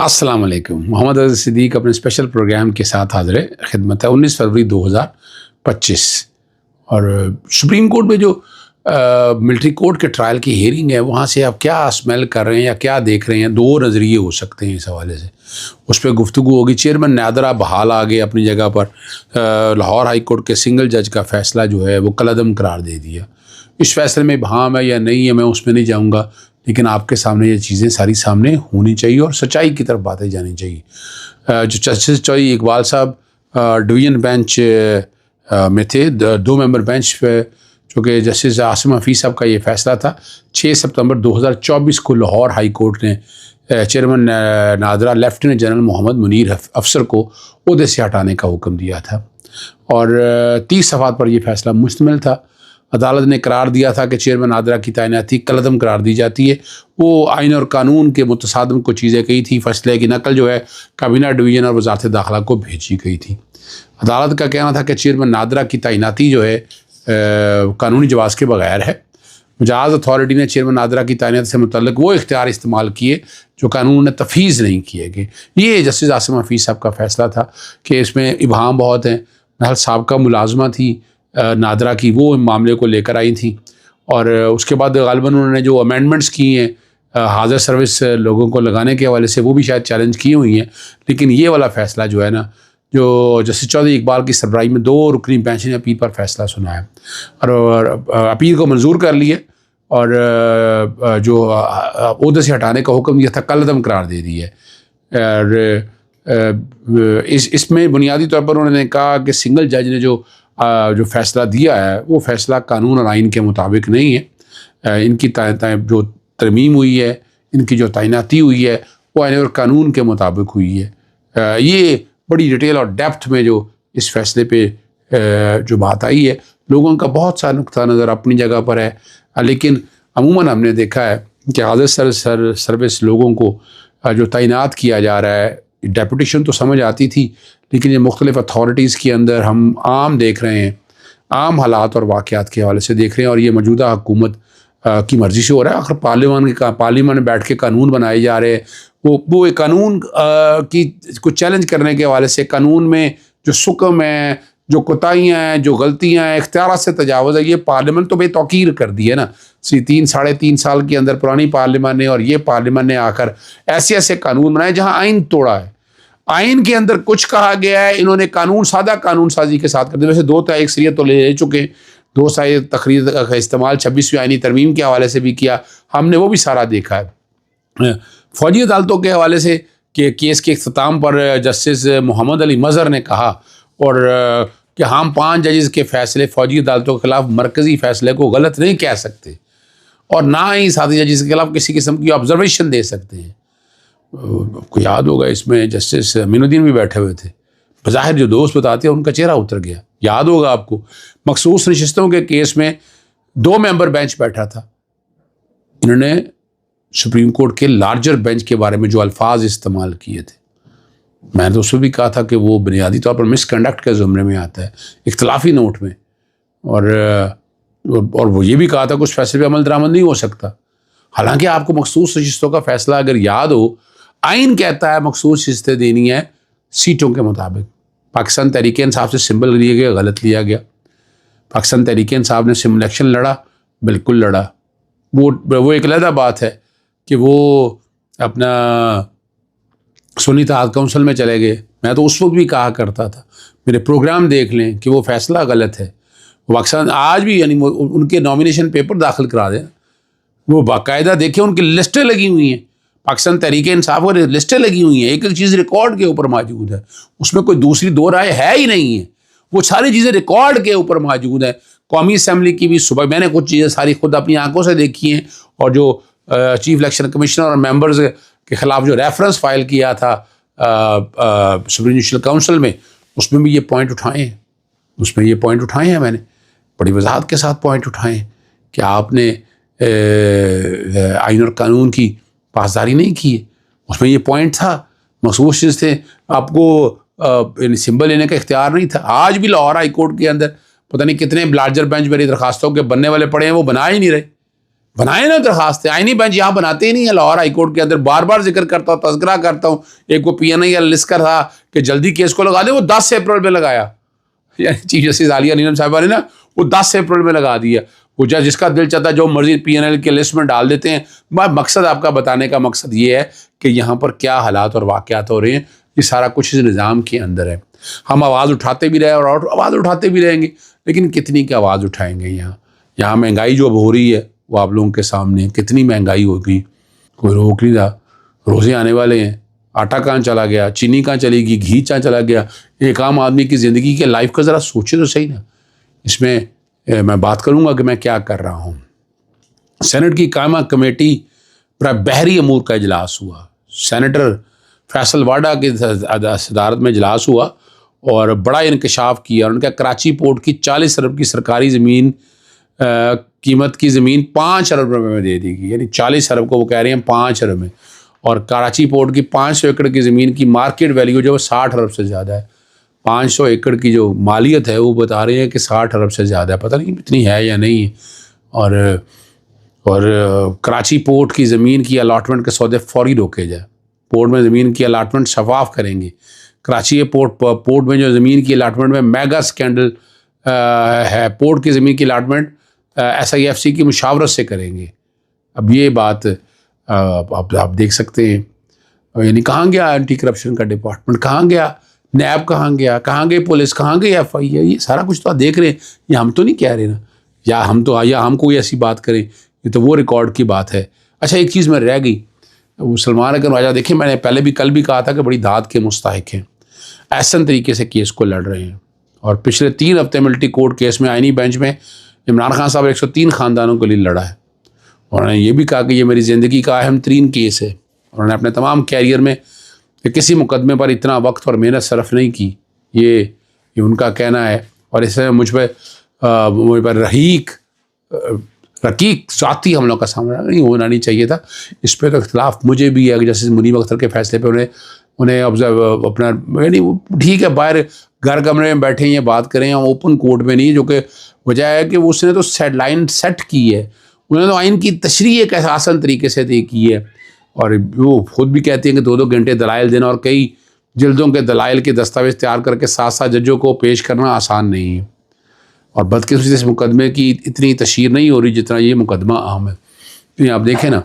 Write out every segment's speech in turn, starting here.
السلام علیکم. محمد عزیز صدیق اپنے اسپیشل پروگرام کے ساتھ حاضر خدمت ہے. 19 فروری 2025 اور سپریم کورٹ میں جو ملٹری کورٹ کے ٹرائل کی ہیئرنگ ہے, وہاں سے آپ کیا اسمیل کر رہے ہیں یا کیا دیکھ رہے ہیں؟ دو نظریے ہو سکتے ہیں اس حوالے سے. اس پہ گفتگو ہوگی. چیئرمین نادرا بحال آ گئے اپنی جگہ پر. لاہور ہائی کورٹ کے سنگل جج کا فیصلہ جو ہے وہ کالعدم قرار دے دیا. اس فیصلے میں ابہام ہے یا نہیں ہے, میں اس میں نہیں جاؤں گا, لیکن آپ کے سامنے یہ چیزیں ساری سامنے ہونی چاہیے اور سچائی کی طرف باتیں جانی چاہیے. جو جسٹس چوئی اقبال صاحب ڈویژن بینچ میں تھے, 2 ممبر بینچ پہ, چونکہ جسٹس عاصم حفیظ صاحب کا یہ فیصلہ تھا. 6 ستمبر 2024 کو لاہور ہائی کورٹ نے چیئرمین نادرا لیفٹیننٹ جنرل محمد منیر افسر کو عہدے سے ہٹانے کا حکم دیا تھا اور 30 صفحات پر یہ فیصلہ مشتمل تھا. عدالت نے قرار دیا تھا کہ چیئرمین نادرا کی تعیناتی کالعدم قرار دی جاتی ہے. وہ آئین اور قانون کے متصادم کو چیزیں کہی تھی. فیصلے کی نقل جو ہے کابینہ ڈویژن اور وزارت داخلہ کو بھیجی گئی تھی. عدالت کا کہنا تھا کہ چیئرمین نادرا کی تعیناتی جو ہے قانونی جواز کے بغیر ہے. مجاز اتھارٹی نے چیئرمین نادرا کی تعیناتی سے متعلق وہ اختیار استعمال کیے جو قانون نے تفویض نہیں کیے گئے. یہ جسٹس عاصم حفیظ صاحب کا فیصلہ تھا کہ اس میں ابہام بہت ہیں. محل سابقہ ملازمہ تھی نادرا کی, وہ معاملے کو لے کر آئی تھیں اور اس کے بعد غالباً انہوں نے جو امینڈمنٹس کی ہیں حاضر سروس لوگوں کو لگانے کے حوالے سے, وہ بھی شاید چیلنج کی ہوئی ہیں. لیکن یہ والا فیصلہ جو ہے نا, جو جسٹس چودھری اقبال کی سربراہی میں 2 رکنی بینچ نے اپیل پر فیصلہ سنا ہے اور اپیل کو منظور کر لیے اور جو عہدے سے ہٹانے کا حکم دیا تھا کالعدم قرار دے دی ہے. اور اس میں بنیادی طور پر انہوں نے کہا کہ سنگل جج نے جو فیصلہ دیا ہے وہ فیصلہ قانون اور آئین کے مطابق نہیں ہے. ان کی جو ترمیم ہوئی ہے, ان کی جو تعیناتی ہوئی ہے, وہ آئین اور قانون کے مطابق ہوئی ہے. یہ بڑی ڈیٹیل اور ڈیپتھ میں جو اس فیصلے پہ جو بات آئی ہے, لوگوں کا بہت سا نقطہ نظر اپنی جگہ پر ہے. لیکن عموماً ہم نے دیکھا ہے کہ حاضر سروس لوگوں کو جو تعینات کیا جا رہا ہے, ڈیپوٹیشن تو سمجھ آتی تھی, لیکن یہ مختلف اتھارٹیز کے اندر ہم عام دیکھ رہے ہیں, عام حالات اور واقعات کے حوالے سے دیکھ رہے ہیں. اور یہ موجودہ حکومت کی مرضی سے ہو رہا ہے. آخر پارلیمان میں بیٹھ کے قانون بنائے جا رہے ہیں. وہ ایک قانون کی کو چیلنج کرنے کے حوالے سے, قانون میں جو سکم ہے, جو کوتاہیاں ہیں, جو غلطیاں ہیں, اختیارات سے تجاوز ہے, یہ پارلیمان تو بے توقیر کر دی ہے نا. 3-3.5 سال کے اندر پرانی پارلیمان نے اور یہ پارلیمان نے آ کر ایسے ایسے قانون بنائے جہاں آئین توڑا ہے. آئین کے اندر کچھ کہا گیا ہے, انہوں نے قانون سادہ قانون سازی کے ساتھ کر دیا. ویسے 2 اکثریت تو لے چکے ہیں, 2 تقریر کا استعمال 26ویں آئینی ترمیم کے حوالے سے بھی کیا, ہم نے وہ بھی سارا دیکھا ہے. فوجی عدالتوں کے حوالے سے کہ کیس کے اختتام پر جسٹس محمد علی مظہر نے کہا اور کہ ہم 5 ججز کے فیصلے فوجی عدالتوں کے خلاف مرکزی فیصلے کو غلط نہیں کہہ سکتے اور نہ ہی ساتھی ججز کے خلاف کسی قسم کی آبزرویشن دے سکتے ہیں. آپ کو یاد ہوگا اس میں جسٹس امین الدین بھی بیٹھے ہوئے تھے. بظاہر جو دوست بتاتے ہیں ان کا چہرہ اتر گیا. یاد ہوگا آپ کو مخصوص نشستوں کے کیس میں 2 ممبر بینچ بیٹھا تھا. انہوں نے سپریم کورٹ کے لارجر بینچ کے بارے میں جو الفاظ استعمال کیے تھے, میں نے تو اس میں بھی کہا تھا کہ وہ بنیادی طور پر مس کنڈکٹ کے زمرے میں آتا ہے, اختلافی نوٹ میں. اور وہ یہ بھی کہا تھا کہ اس فیصلے پہ عمل درآمد نہیں ہو سکتا. حالانکہ آپ کو مخصوص نشستوں کا فیصلہ اگر یاد ہو, آئین کہتا ہے مخصوص نشستیں دینی ہے سیٹوں کے مطابق. پاکستان تحریک انصاف سے سمبل لیے گئے, غلط لیا گیا. پاکستان تحریک انصاف نے الیکشن لڑا, بالکل لڑا. وہ ایک علیحدہ بات ہے کہ وہ اپنا سنی اتحاد کونسل میں چلے گئے. میں تو اس وقت بھی کہا کرتا تھا, میرے پروگرام دیکھ لیں, کہ وہ فیصلہ غلط ہے. پاکستان آج بھی یعنی ان کے نامینیشن پیپر داخل کرا دیں, وہ باقاعدہ دیکھیں ان کی لسٹیں لگی ہوئی ہیں. پاکستان تحریک انصاف اور لسٹیں لگی ہوئی ہیں, ایک ایک چیز ریکارڈ کے اوپر موجود ہے. اس میں کوئی دوسری 2 رائے ہے ہی نہیں ہے. وہ ساری چیزیں ریکارڈ کے اوپر موجود ہیں. قومی اسمبلی کی بھی صبح میں نے کچھ چیزیں ساری خود اپنی آنکھوں سے دیکھی ہیں, اور جو چیف الیکشن کمشنر اور ممبرز کے خلاف جو ریفرنس فائل کیا تھا سپریم جوڈیشل کونسل میں, اس میں بھی یہ پوائنٹ اٹھائے ہیں. میں نے بڑی وضاحت کے ساتھ پوائنٹ اٹھائے ہیں کہ آپ نے آئین اور قانون کی پاسداری نہیں کی ہے. اس میں یہ پوائنٹ تھا, مخصوص چیز تھے, آپ کو سمبل لینے کا اختیار نہیں تھا. آج بھی لاہور ہائی کورٹ کے اندر پتہ نہیں کتنے لارجر بینچ میری درخواستوں کے بننے والے پڑے ہیں, وہ بنا ہی نہیں رہے. بنائے نا درخواستیں. آئینی بینچ یہاں بناتے ہی نہیں ہے. لاہور ہائی کورٹ کے اندر بار بار ذکر کرتا ہوں, تذکرہ کرتا ہوں. ایک وہ پی این آئی لسٹ کا تھا کہ جلدی کیس کو لگا دیں, وہ 10 اپریل میں لگایا. یعنی چیف جسٹس عالیہ نیلم صاحبہ نے نا وہ 10 اپریل میں لگا دیا. وہ جس کا دل چاہتا ہے جو مرضی پی این ایل کے لسٹ میں ڈال دیتے ہیں. مقصد آپ کا بتانے کا مقصد یہ ہے کہ یہاں پر کیا حالات اور واقعات ہو رہے ہیں, یہ سارا کچھ اس نظام کے اندر ہے. ہم آواز اٹھاتے بھی رہے اور آواز اٹھاتے بھی رہیں گے, لیکن کتنی کی آواز اٹھائیں گے. یہاں مہنگائی جو اب ہو رہی ہے وہ آپ لوگوں کے سامنے, کتنی مہنگائی ہوگی, کوئی روک نہیں رہا. روزے آنے والے ہیں, آٹا کہاں چلا گیا, چینی کہاں چلے گی, گھی کہاں چلا گیا. ایک عام آدمی کی زندگی کے لائف کا ذرا سوچے تو صحیح نا. اس میں میں بات کروں گا کہ میں کیا کر رہا ہوں. سینٹ کی قائمہ کمیٹی پر بحری امور کا اجلاس ہوا. سینیٹر فیصل واڈا کی صدارت میں اجلاس ہوا اور بڑا انکشاف کیا. اور ان کا کراچی پورٹ کی 40 ارب کی سرکاری زمین قیمت کی زمین 5 ارب روپے میں دے دی گئی. یعنی 40 ارب کو وہ کہہ رہے ہیں 5 ارب میں, اور کراچی پورٹ کی 500 ایکڑ کی زمین کی مارکیٹ ویلیو جو 60 ارب سے زیادہ ہے. 500 ایکڑ کی جو مالیت ہے وہ بتا رہے ہیں کہ 60 ارب سے زیادہ ہے. پتہ نہیں اتنی ہے یا نہیں ہے. اور کراچی پورٹ کی زمین کی الاٹمنٹ کے سودے فوری روکے جائے. پورٹ میں زمین کی الاٹمنٹ شفاف کریں گے. کراچی پورٹ میں جو زمین کی الاٹمنٹ میں میگا سکینڈل ہے, پورٹ کی زمین کی الاٹمنٹ SIFC کی مشاورت سے کریں گے. اب یہ بات آپ دیکھ سکتے ہیں. یعنی کہاں گیا اینٹی کرپشن کا ڈپارٹمنٹ, کہاں گیا نیب, کہاں گئی پولیس, کہاں گئی FI. یہ سارا کچھ تو آپ دیکھ رہے ہیں. یہ ہم تو نہیں کہہ رہے نا, یا ہم کوئی ایسی بات کریں, یہ تو وہ ریکارڈ کی بات ہے. اچھا ایک چیز میں رہ گئی, وہ سلمان اگر راجہ دیکھیں, میں نے پہلے بھی کل بھی کہا تھا کہ بڑی داد کے مستحق ہیں, احسن طریقے سے کیس کو لڑ رہے ہیں. اور پچھلے 3 ہفتے ملٹی کورٹ کیس میں آئینی بینچ میں عمران خان صاحب 103 خاندانوں کے لیے لڑا ہے. اور انہوں نے یہ بھی کہا کہ یہ میری زندگی کا اہم ترین کیس ہے. انہوں نے اپنے تمام کیریئر میں کسی مقدمے پر اتنا وقت اور محنت صرف نہیں کی. یہ ان کا کہنا ہے. اور اس سے مجھ پر رقیق ذاتی حملوں کا سامنا نہیں ہونا نہیں چاہیے تھا. اس پہ تو اختلاف مجھے بھی ہے کہ جسٹس منیب اختر کے فیصلے پہ انہیں اپنا یعنی ٹھیک ہے باہر گھر کمرے میں بیٹھے ہیں, یہ بات کریں, ہم اوپن کورٹ میں نہیں, جو کہ وجہ ہے کہ اس نے تو لائن سیٹ کی ہے. انہوں نے تو آئین کی تشریح ایک آسان طریقے سے کی ہے. اور وہ خود بھی کہتے ہیں کہ 2 گھنٹے دلائل دینا اور کئی جلدوں کے دلائل کے دستاویز تیار کر کے 7 ججوں کو پیش کرنا آسان نہیں ہے. اور بدقسمتی سے اس مقدمے کی اتنی تشہیر نہیں ہو رہی جتنا یہ مقدمہ عام ہے. آپ دیکھیں نا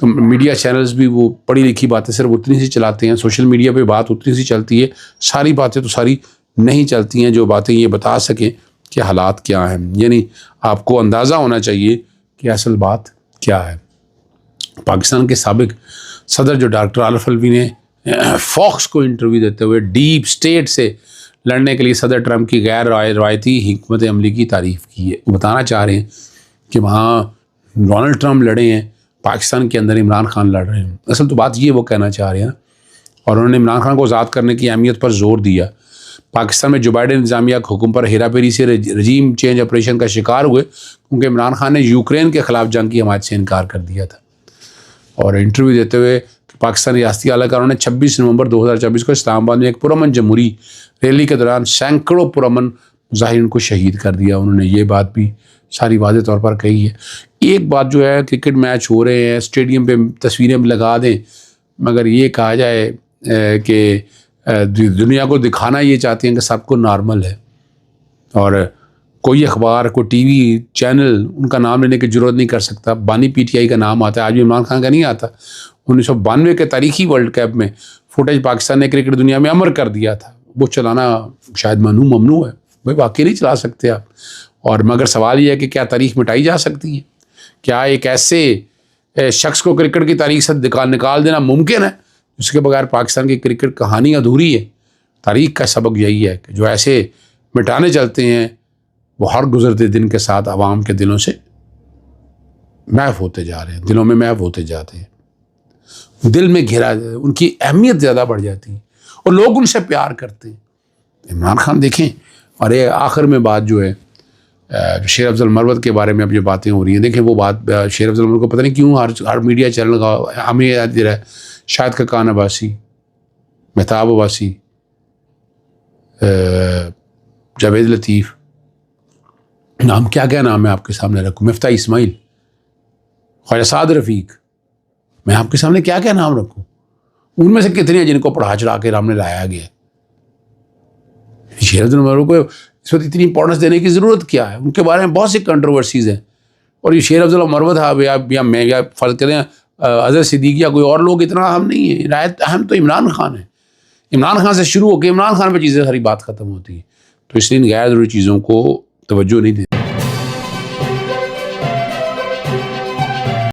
تو میڈیا چینلز بھی وہ پڑھی لکھی باتیں صرف اتنی سی چلاتے ہیں, سوشل میڈیا پہ بات اتنی سی چلتی ہے. ساری باتیں تو ساری نہیں چلتی ہیں جو باتیں یہ بتا سکیں کہ حالات کیا ہیں. یعنی آپ کو اندازہ ہونا چاہیے کہ اصل بات کیا ہے. پاکستان کے سابق صدر جو ڈاکٹر عارف الوی نے فاکس کو انٹرویو دیتے ہوئے ڈیپ اسٹیٹ سے لڑنے کے لیے صدر ٹرمپ کی غیر روایتی حکمت عملی کی تعریف کی ہے. وہ بتانا چاہ رہے ہیں کہ وہاں ڈونلڈ ٹرمپ لڑے ہیں, پاکستان کے اندر عمران خان لڑ رہے ہیں. اصل تو بات یہ وہ کہنا چاہ رہے ہیں. اور انہوں نے عمران خان کو آزاد کرنے کی اہمیت پر زور دیا. پاکستان میں جو بائیڈن انتظامیہ کے حکم پر ہیرا پھیری سے رجیم چینج آپریشن کا شکار ہوئے کیونکہ عمران خان نے یوکرین کے خلاف جنگ کی حمایت سے انکار کر دیا تھا. اور انٹرویو دیتے ہوئے پاکستان ریاستی اعلیٰ کاروں نے 26 نومبر 2024 کو اسلام آباد میں ایک پرامن جمہوری ریلی کے دوران سینکڑوں پرامن مظاہرین کو شہید کر دیا. انہوں نے یہ بات بھی ساری واضح طور پر کہی ہے. ایک بات جو ہے کرکٹ میچ ہو رہے ہیں, اسٹیڈیم پہ تصویریں بھی لگا دیں, مگر یہ کہا جائے کہ دنیا کو دکھانا یہ چاہتے ہیں کہ سب کو نارمل ہے. اور کوئی اخبار کوئی ٹی وی چینل ان کا نام لینے کی ضرورت نہیں کر سکتا. بانی PTI کا نام آتا ہے, آج بھی عمران خان کا نہیں آتا. 1992 کے تاریخی ورلڈ کپ میں فوٹیج پاکستان نے کرکٹ دنیا میں امر کر دیا تھا. وہ چلانا شاید ممنوع ہے, بھائی واقعی نہیں چلا سکتے آپ. اور مگر سوال یہ ہے کہ کیا تاریخ مٹائی جا سکتی ہے؟ کیا ایک ایسے شخص کو کرکٹ کی تاریخ سے نکال دینا ممکن ہے جس کے بغیر پاکستان کی کرکٹ کہانی ادھوری ہے؟ تاریخ کا سبق یہی ہے کہ جو ایسے مٹانے چلتے ہیں وہ ہر گزرتے دن کے ساتھ عوام کے دلوں سے محو ہوتے جا رہے ہیں, دلوں میں محو ہوتے جاتے ہیں. دل میں گھرا, ان کی اہمیت زیادہ بڑھ جاتی ہے اور لوگ ان سے پیار کرتے ہیں. عمران خان دیکھیں. اور یہ آخر میں بات جو ہے شیر افضل مروت کے بارے میں اب جو باتیں ہو رہی ہیں, دیکھیں وہ بات شیر افضل مروت کو پتہ نہیں کیوں ہر میڈیا چینل کا ہمیں یاد دے رہا ہے. شاہد خاقان عباسی, مہتاب عباسی, جاوید لطیف, نام کیا نام ہے آپ کے سامنے رکھوں, مفتاح اسماعیل, خواجہ سعد رفیق، میں آپ کے سامنے کیا کیا نام رکھوں؟ ان میں سے کتنے ہیں جن کو پڑھا چڑھا کے رام نے لایا گیا؟ شیر افضل مروت کو اس وقت اتنی امپورٹنس دینے کی ضرورت کیا ہے؟ ان کے بارے میں بہت سی کنٹروورسیز ہیں، اور یہ شیر افضل مروت یا میں یا فرض کریں اظہر صدیقی یا کوئی اور لوگ اتنا اہم نہیں ہے. نہایت اہم تو عمران خان ہے. عمران خان سے شروع ہو کے عمران خان پہ چیزیں ساری بات ختم ہوتی ہے. تو اس لیے ان غیر ضروری چیزوں کو توجہ نہیں دیتی.